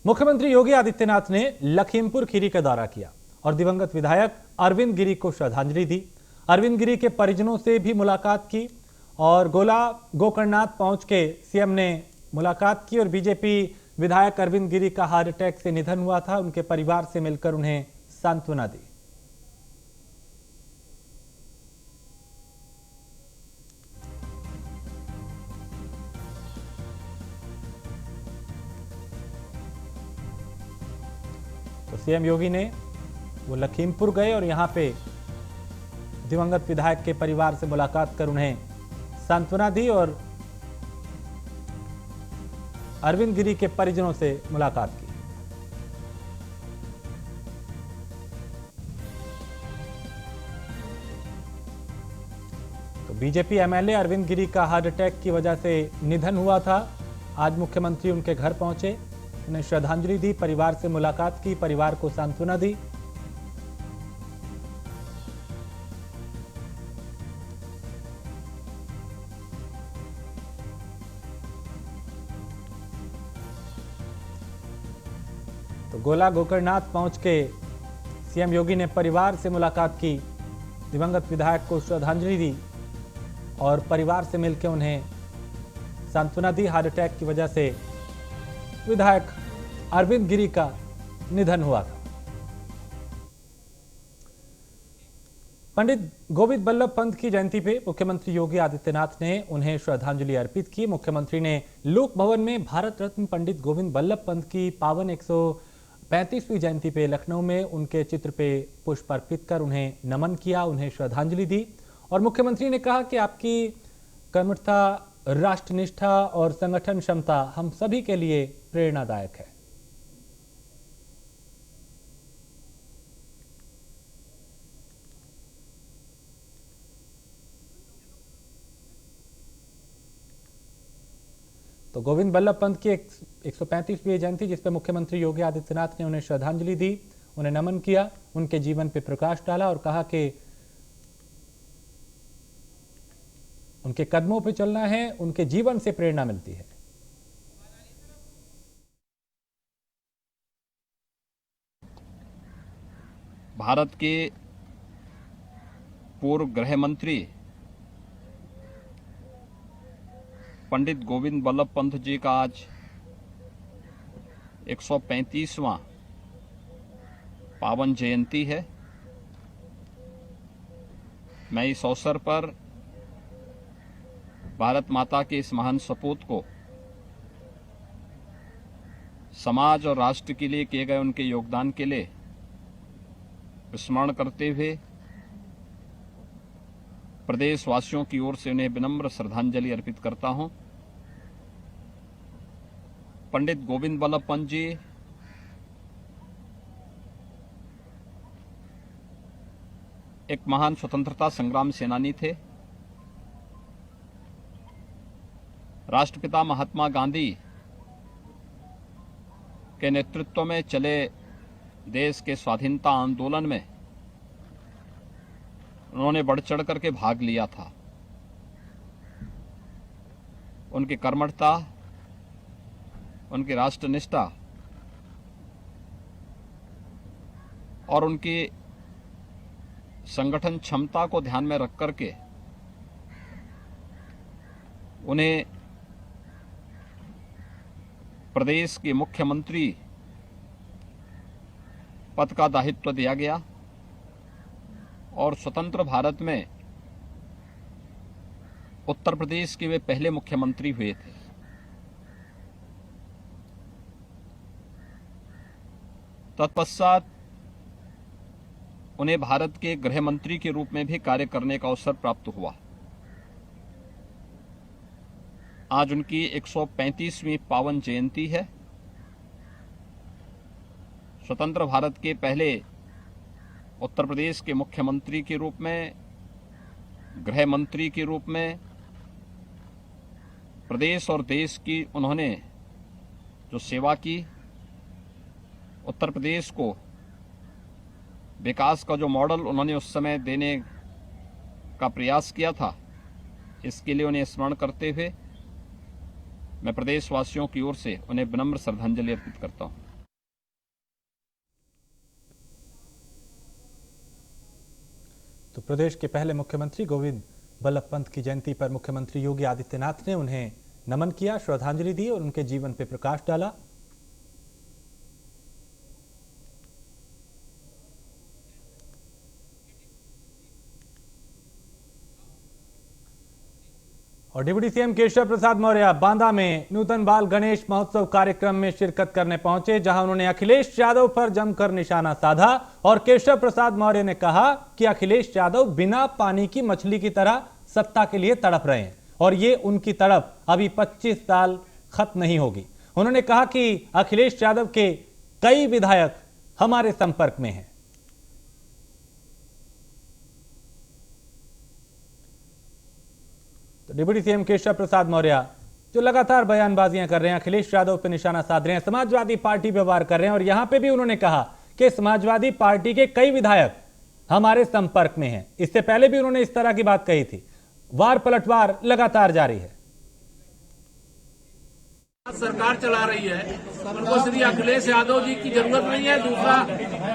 मुख्यमंत्री योगी आदित्यनाथ ने लखीमपुर खीरी का दौरा किया और दिवंगत विधायक अरविंद गिरी को श्रद्धांजलि दी। अरविंद गिरी के परिजनों से भी मुलाकात की और गोला गोकर्णनाथ पहुंच के सीएम ने मुलाकात की और बीजेपी विधायक अरविंद गिरी का हार्ट अटैक से निधन हुआ था, उनके परिवार से मिलकर उन्हें सांत्वना दी। तो सीएम योगी ने वो लखीमपुर गए और यहां पे दिवंगत विधायक के परिवार से मुलाकात कर उन्हें सांत्वना दी और अरविंद गिरी के परिजनों से मुलाकात की। तो बीजेपी एमएलए अरविंद गिरी का हार्ट अटैक की वजह से निधन हुआ था। आज मुख्यमंत्री उनके घर पहुंचे, उन्हें श्रद्धांजलि दी, परिवार से मुलाकात की, परिवार को सांत्वना दी। तो गोला गोकर्णनाथ पहुंच के सीएम योगी ने परिवार से मुलाकात की, दिवंगत विधायक को श्रद्धांजलि दी और परिवार से मिलकर उन्हें सांत्वना दी। हार्ट अटैक की वजह से विधायक अरविंद गिरी का निधन हुआ था। पंडित गोविंद बल्लभ पंत की जयंती पे मुख्यमंत्री योगी आदित्यनाथ ने उन्हें श्रद्धांजलि अर्पित की। मुख्यमंत्री ने लोक भवन में भारत रत्न पंडित गोविंद बल्लभ पंत की पावन 135वीं जयंती पे लखनऊ में उनके चित्र पे पुष्प अर्पित कर उन्हें नमन किया, उन्हें श्रद्धांजलि दी। और मुख्यमंत्री ने कहा कि आपकी कर्मठता, राष्ट्रनिष्ठा और संगठन क्षमता हम सभी के लिए प्रेरणादायक है। तो गोविंद बल्लभ पंत की 135वीं जयंती, जिस पर मुख्यमंत्री योगी आदित्यनाथ ने उन्हें श्रद्धांजलि दी, उन्हें नमन किया, उनके जीवन पर प्रकाश डाला और कहा कि उनके कदमों पे चलना है, उनके जीवन से प्रेरणा मिलती है। भारत के पूर्व गृह मंत्री पंडित गोविंद बल्लभ पंत जी का आज 135वां पावन जयंती है। मैं इस अवसर पर भारत माता के इस महान सपूत को समाज और राष्ट्र के लिए किए गए उनके योगदान के लिए स्मरण करते हुए प्रदेशवासियों की ओर से उन्हें विनम्र श्रद्धांजलि अर्पित करता हूं। पंडित गोविंद बल्लभ पंत जी एक महान स्वतंत्रता संग्राम सेनानी थे। राष्ट्रपिता महात्मा गांधी के नेतृत्व में चले देश के स्वाधीनता आंदोलन में उन्होंने बढ़ चढ़ करके भाग लिया था। उनकी कर्मठता, उनकी राष्ट्रनिष्ठा और उनकी संगठन क्षमता को ध्यान में रख करके उन्हें प्रदेश के मुख्यमंत्री पद का दायित्व दिया गया और स्वतंत्र भारत में उत्तर प्रदेश के वे पहले मुख्यमंत्री हुए थे। तत्पश्चात उन्हें भारत के गृह मंत्री के रूप में भी कार्य करने का अवसर प्राप्त हुआ। आज उनकी 135वीं पावन जयंती है। स्वतंत्र भारत के पहले उत्तर प्रदेश के मुख्यमंत्री के रूप में, गृह मंत्री के रूप में प्रदेश और देश की उन्होंने जो सेवा की, उत्तर प्रदेश को विकास का जो मॉडल उन्होंने उस समय देने का प्रयास किया था, इसके लिए उन्हें स्मरण करते हुए मैं प्रदेशवासियों की ओर से उन्हें विनम्र श्रद्धांजलि अर्पित करता हूं। तो प्रदेश के पहले मुख्यमंत्री गोविंद बल्लभ पंत की जयंती पर मुख्यमंत्री योगी आदित्यनाथ ने उन्हें नमन किया, श्रद्धांजलि दी और उनके जीवन पर प्रकाश डाला। और डिप्टी सीएम केशव प्रसाद मौर्य बांदा में नूतन बाल गणेश महोत्सव कार्यक्रम में शिरकत करने पहुंचे, जहां उन्होंने अखिलेश यादव पर जमकर निशाना साधा और केशव प्रसाद मौर्य ने कहा कि अखिलेश यादव बिना पानी की मछली की तरह सत्ता के लिए तड़प रहे हैं और ये उनकी तड़प अभी 25 साल खत्म नहीं होगी। उन्होंने कहा कि अखिलेश यादव के कई विधायक हमारे संपर्क में हैं। तो डिप्टी सीएम केशव प्रसाद मौर्य जो लगातार बयानबाजियां कर रहे हैं, अखिलेश यादव पर निशाना साध रहे हैं, समाजवादी पार्टी पे वार कर रहे हैं और यहां पे भी उन्होंने कहा कि समाजवादी पार्टी के कई विधायक हमारे संपर्क में हैं। इससे पहले भी उन्होंने इस तरह की बात कही थी। वार पलटवार लगातार जारी है। सरकार चला रही है, उनको श्री अखिलेश यादव जी की जरूरत नहीं है। दूसरा,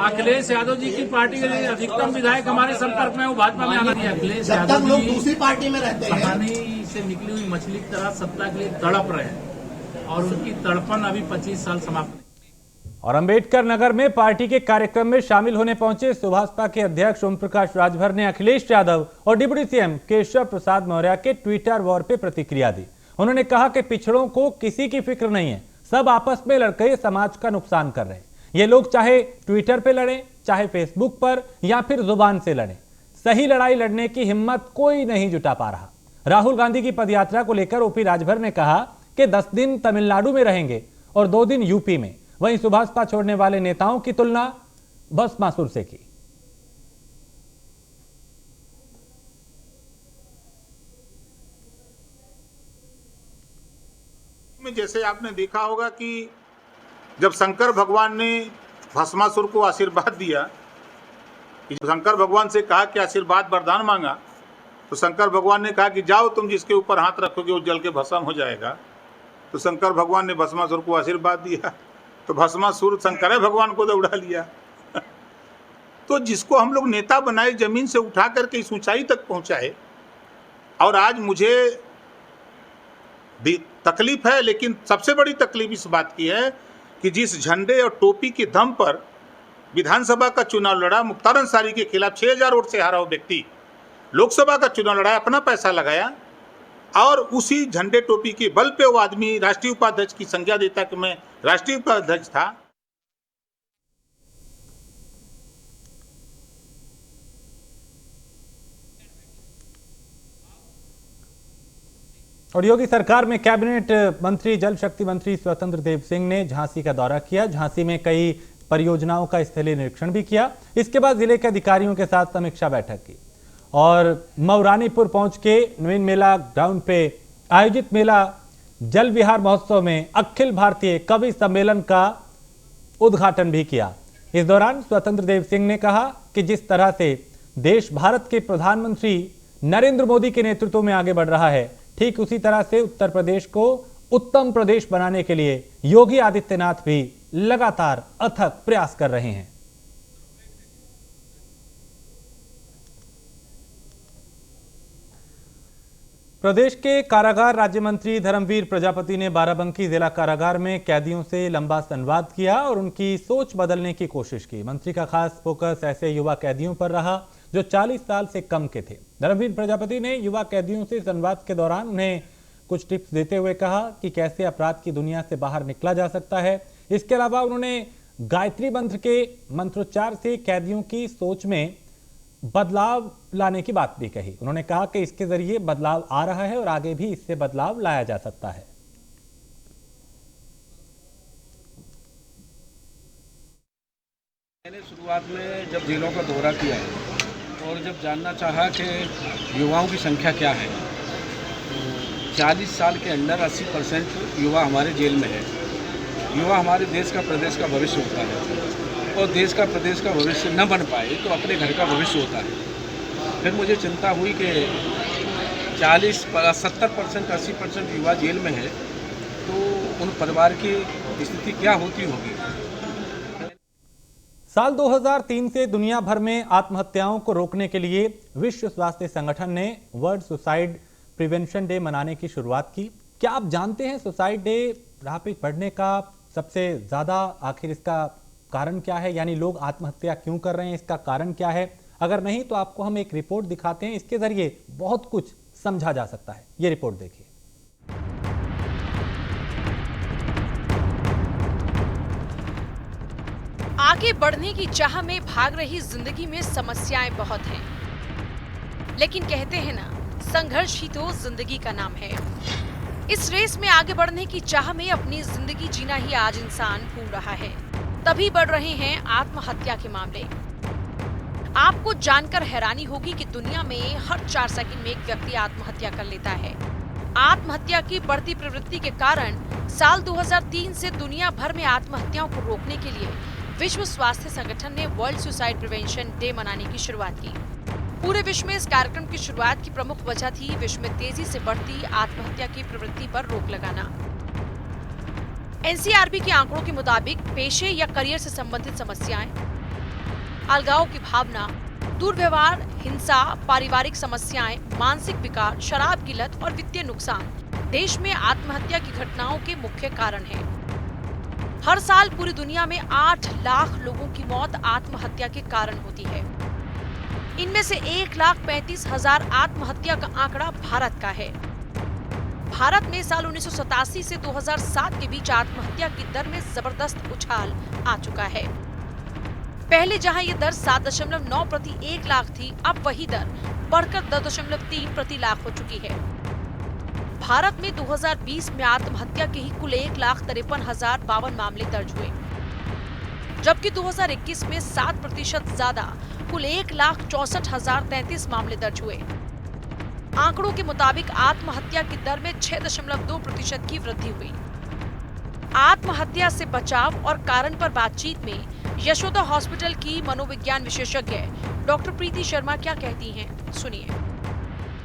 अखिलेश यादव जी की पार्टी के अधिकतम विधायक हमारे संपर्क में, वो भाजपा में आना नहीं है। अखिलेश यादव लोग दूसरी पार्टी में रहते हैं, पानी से निकली हुई मछली की तरह सत्ता के लिए तड़प रहे हैं और उनकी तड़पन अभी 25 साल समाप्त नहीं। और अंबेडकर नगर में पार्टी के कार्यक्रम में शामिल होने पहुंचे सुभाषपा के अध्यक्ष ओम प्रकाश राजभर ने अखिलेश यादव और डिप्टी सीएम केशव प्रसाद मौर्य के ट्विटर वॉर पे प्रतिक्रिया दी। उन्होंने कहा कि पिछड़ों को किसी की फिक्र नहीं है, सब आपस में लड़के समाज का नुकसान कर रहे हैं। ये लोग चाहे ट्विटर पे लड़ें, चाहे फेसबुक पर या फिर जुबान से लड़ें, सही लड़ाई लड़ने की हिम्मत कोई नहीं जुटा पा रहा। राहुल गांधी की पदयात्रा को लेकर ओपी राजभर ने कहा कि 10 दिन तमिलनाडु में रहेंगे और 2 दिन यूपी में। वहीं सुभाषपा छोड़ने वाले नेताओं की तुलना भस्मासुर से की। जैसे आपने देखा होगा कि जब शंकर भगवान ने भस्मासुर को आशीर्वाद दिया, कि शंकर भगवान से कहा कि आशीर्वाद वरदान मांगा, तो शंकर भगवान ने कहा कि जाओ तुम जिसके ऊपर हाथ रखोगे वो जल के भस्म हो जाएगा। तो शंकर भगवान ने भस्मासुर को आशीर्वाद दिया, तो भस्मासुर शंकर भगवान को दौड़ा लिया। तो जिसको हम लोग नेता बनाए, जमीन से उठा करके इस ऊंचाई तक पहुंचाए, और आज मुझे तकलीफ है, लेकिन सबसे बड़ी तकलीफ इस बात की है कि जिस झंडे और टोपी के दम पर विधानसभा का चुनाव लड़ा, मुख्तार अंसारी के खिलाफ 6000 वोट से हारा वो व्यक्ति लोकसभा का चुनाव लड़ा, अपना पैसा लगाया और उसी झंडे टोपी के बल पे वो आदमी राष्ट्रीय उपाध्यक्ष की संज्ञा देता कि मैं राष्ट्रीय उपाध्यक्ष था। और योगी सरकार में कैबिनेट मंत्री जल शक्ति मंत्री स्वतंत्र देव सिंह ने झांसी का दौरा किया। झांसी में कई परियोजनाओं का स्थलीय निरीक्षण भी किया। इसके बाद जिले के अधिकारियों के साथ समीक्षा बैठक की और मऊरानीपुर पहुंच के नवीन मेला ग्राउंड पे आयोजित मेला जल विहार महोत्सव में अखिल भारतीय कवि सम्मेलन का उद्घाटन भी किया। इस दौरान स्वतंत्र देव सिंह ने कहा कि जिस तरह से देश भारत के प्रधानमंत्री नरेंद्र मोदी के नेतृत्व में आगे बढ़ रहा है, ठीक उसी तरह से उत्तर प्रदेश को उत्तम प्रदेश बनाने के लिए योगी आदित्यनाथ भी लगातार अथक प्रयास कर रहे हैं। प्रदेश के कारागार राज्य मंत्री धर्मवीर प्रजापति ने बाराबंकी जिला कारागार में कैदियों से लंबा संवाद किया और उनकी सोच बदलने की कोशिश की। मंत्री का खास फोकस ऐसे युवा कैदियों पर रहा जो 40 साल से कम के थे। धर्मवीर प्रजापति ने युवा कैदियों से संवाद के दौरान उन्हें कुछ टिप्स देते हुए कहा कि कैसे अपराध की दुनिया से बाहर निकला जा सकता है। इसके अलावा उन्होंने गायत्री मंत्र के मंत्रोच्चार से कैदियों की सोच में बदलाव लाने की बात भी कही। उन्होंने कहा कि इसके जरिए बदलाव आ रहा है और आगे भी इससे बदलाव लाया जा सकता है। मैंने शुरुआत में जब जेलों का दौरा किया और जब जानना चाहा कि युवाओं की संख्या क्या है, तो 40 साल के अंडर 80% युवा हमारे जेल में है। युवा हमारे देश का प्रदेश का भविष्य होता है और देश का प्रदेश का भविष्य न बन पाए तो अपने घर का भविष्य होता है। फिर मुझे चिंता हुई कि 70% 80% युवा जेल में है, तो उन परिवार की स्थिति क्या होती होगी। साल 2003 से दुनिया भर में आत्महत्याओं को रोकने के लिए विश्व स्वास्थ्य संगठन ने वर्ल्ड सुसाइड प्रिवेंशन डे मनाने की शुरुआत की। क्या आप जानते हैं सुसाइड डे राह पे बढ़ने का सबसे ज्यादा आखिर इसका कारण क्या है, यानी लोग आत्महत्या क्यों कर रहे हैं, इसका कारण क्या है? अगर नहीं तो आपको हम एक रिपोर्ट दिखाते हैं, इसके जरिए बहुत कुछ समझा जा सकता है। ये रिपोर्ट देखिए। आगे बढ़ने की चाह में भाग रही जिंदगी में समस्याएं बहुत हैं, लेकिन कहते हैं ना, संघर्ष ही तो जिंदगी का नाम है। इस रेस में आगे बढ़ने की चाह में अपनी जिंदगी जीना ही आज इंसान भूल रहा है, तभी बढ़ रहे हैं आत्महत्या के मामले। आपको जानकर हैरानी होगी कि दुनिया में हर 4 सेकंड में एक व्यक्ति आत्महत्या कर लेता है। आत्महत्या की बढ़ती प्रवृत्ति के कारण साल 2003 से दुनिया भर में आत्महत्याओं को रोकने के लिए विश्व स्वास्थ्य संगठन ने वर्ल्ड सुसाइड प्रिवेंशन डे मनाने की शुरुआत की। पूरे विश्व में इस कार्यक्रम की शुरुआत की प्रमुख वजह थी विश्व में तेजी से बढ़ती आत्महत्या की प्रवृत्ति पर रोक लगाना। एनसीआरबी के आंकड़ों के मुताबिक पेशे या करियर से संबंधित समस्याएं, अलगाव की भावना, दुर्व्यवहार, हिंसा, पारिवारिक समस्याएं, मानसिक विकार, शराब की लत और वित्तीय नुकसान देश में आत्महत्या की घटनाओं के मुख्य कारण हैं। हर साल पूरी दुनिया में 8 लाख लोगों की मौत आत्महत्या के कारण होती है। इनमें से 1,35,000 आत्महत्या का आंकड़ा भारत का है। भारत में साल 1987 से 2007 के बीच आत्महत्या की दर में जबरदस्त उछाल आ चुका है। पहले जहां ये दर 7.9 प्रति 1 लाख थी, अब वही दर बढ़कर 10.3 प्रति लाख हो चुकी है। भारत में 2020 में आत्महत्या के ही कुल 1,53,052 मामले दर्ज हुए, जबकि 2021 में 7% ज्यादा कुल 1,64,033 मामले दर्ज हुए। आंकड़ों के मुताबिक आत्महत्या की दर में 6.2% की वृद्धि हुई। आत्महत्या से बचाव और कारण पर बातचीत में यशोदा हॉस्पिटल की मनोविज्ञान विशेषज्ञ डॉक्टर प्रीति शर्मा क्या कहती हैं, सुनिए।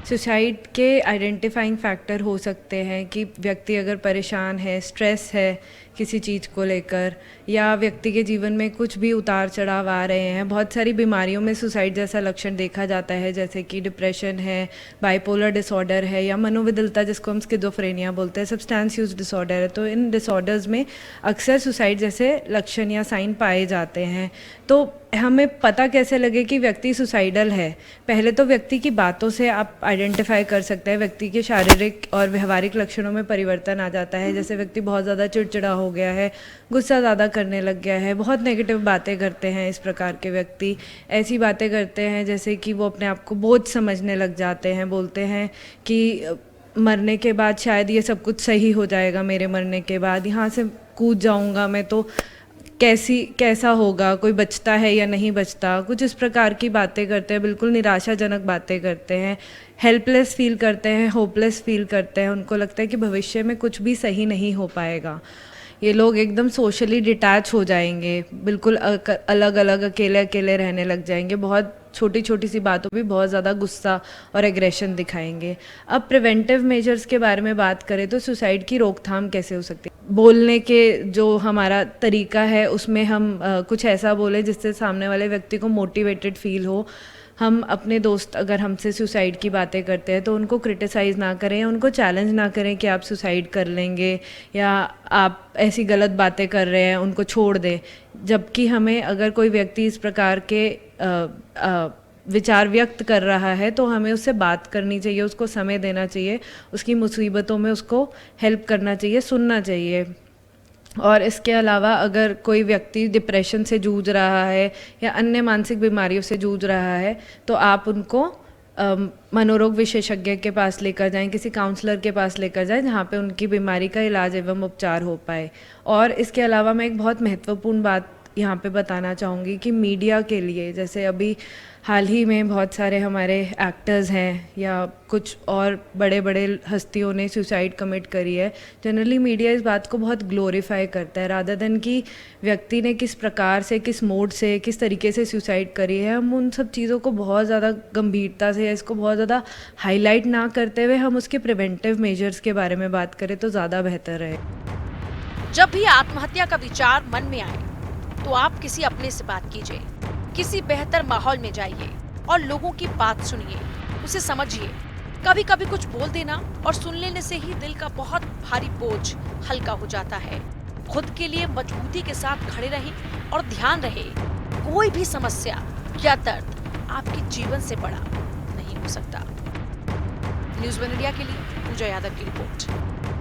सुसाइड के आइडेंटिफाइंग फैक्टर हो सकते हैं कि व्यक्ति अगर परेशान है, स्ट्रेस है किसी चीज़ को लेकर, या व्यक्ति के जीवन में कुछ भी उतार चढ़ाव आ रहे हैं। बहुत सारी बीमारियों में सुसाइड जैसा लक्षण देखा जाता है, जैसे कि डिप्रेशन है, बाइपोलर डिसऑर्डर है, या मनोविदलता जिसको हम स्किज़ोफ्रेनिया बोलते हैं, सब्सटेंस यूज डिसऑर्डर है। तो इन डिसऑर्डर्स में अक्सर सुसाइड जैसे लक्षण या साइन पाए जाते हैं। तो हमें पता कैसे लगे कि व्यक्ति सुसाइडल है? पहले तो व्यक्ति की बातों से आप आइडेंटिफाई कर सकते हैं। व्यक्ति के शारीरिक और व्यवहारिक लक्षणों में परिवर्तन आ जाता है, जैसे व्यक्ति बहुत ज़्यादा चिड़चिड़ा हो गया है, गुस्सा ज़्यादा करने लग गया है, बहुत नेगेटिव बातें करते हैं। इस प्रकार के व्यक्ति ऐसी बातें करते हैं जैसे कि वो अपने आप को बोझ समझने लग जाते हैं। बोलते हैं कि मरने के बाद शायद ये सब कुछ सही हो जाएगा, मेरे मरने के बाद यहाँ से कूद जाऊँगा मैं तो कैसा होगा, कोई बचता है या नहीं बचता, कुछ इस प्रकार की बातें करते हैं। बिल्कुल निराशाजनक बातें करते हैं, हेल्पलेस फील करते हैं, होपलेस फील करते हैं। उनको लगता है कि भविष्य में कुछ भी सही नहीं हो पाएगा। ये लोग एकदम सोशली डिटैच हो जाएंगे, बिल्कुल अलग अलग अकेले अकेले रहने लग जाएंगे। बहुत छोटी छोटी सी बातों पे बहुत ज़्यादा गुस्सा और एग्रेशन दिखाएंगे। अब प्रिवेंटिव मेजर्स के बारे में बात करें तो सुसाइड की रोकथाम कैसे हो सकती है? बोलने के जो हमारा तरीका है उसमें हम कुछ ऐसा बोलें जिससे सामने वाले व्यक्ति को मोटिवेटेड फील हो। हम अपने दोस्त अगर हमसे सुसाइड की बातें करते हैं तो उनको क्रिटिसाइज़ ना करें, उनको चैलेंज ना करें कि आप सुसाइड कर लेंगे या आप ऐसी गलत बातें कर रहे हैं, उनको छोड़ दें। जबकि हमें अगर कोई व्यक्ति इस प्रकार के विचार व्यक्त कर रहा है तो हमें उससे बात करनी चाहिए, उसको समय देना चाहिए, उसकी मुसीबतों में उसको हेल्प करना चाहिए, सुनना चाहिए। और इसके अलावा अगर कोई व्यक्ति डिप्रेशन से जूझ रहा है या अन्य मानसिक बीमारियों से जूझ रहा है तो आप उनको मनोरोग विशेषज्ञ के पास लेकर जाएं, किसी काउंसलर के पास लेकर जाएं जहां पे उनकी बीमारी का इलाज एवं उपचार हो पाए। और इसके अलावा मैं एक बहुत महत्वपूर्ण बात यहाँ पे बताना चाहूँगी कि मीडिया के लिए, जैसे अभी हाल ही में बहुत सारे हमारे एक्टर्स हैं या कुछ और बड़े बड़े हस्तियों ने सुसाइड कमिट करी है, जनरली मीडिया इस बात को बहुत ग्लोरीफाई करता है रादर देन कि व्यक्ति ने किस प्रकार से, किस मोड से, किस तरीके से सुसाइड करी है। हम उन सब चीज़ों को बहुत ज़्यादा गंभीरता से या इसको बहुत ज़्यादा हाईलाइट ना करते हुए हम उसके प्रिवेंटिव मेजर्स के बारे में बात करें तो ज़्यादा बेहतर है। जब भी आत्महत्या का विचार मन में आए तो आप किसी अपने से बात कीजिए, किसी बेहतर माहौल में जाइए और लोगों की बात सुनिए, उसे समझिए। कभी कभी कुछ बोल देना और सुन लेने से ही दिल का बहुत भारी बोझ हल्का हो जाता है। खुद के लिए मजबूती के साथ खड़े रहें और ध्यान रहे, कोई भी समस्या या दर्द आपके जीवन से बड़ा नहीं हो सकता। न्यूज़ वन इंडिया के लिए पूजा यादव की रिपोर्ट।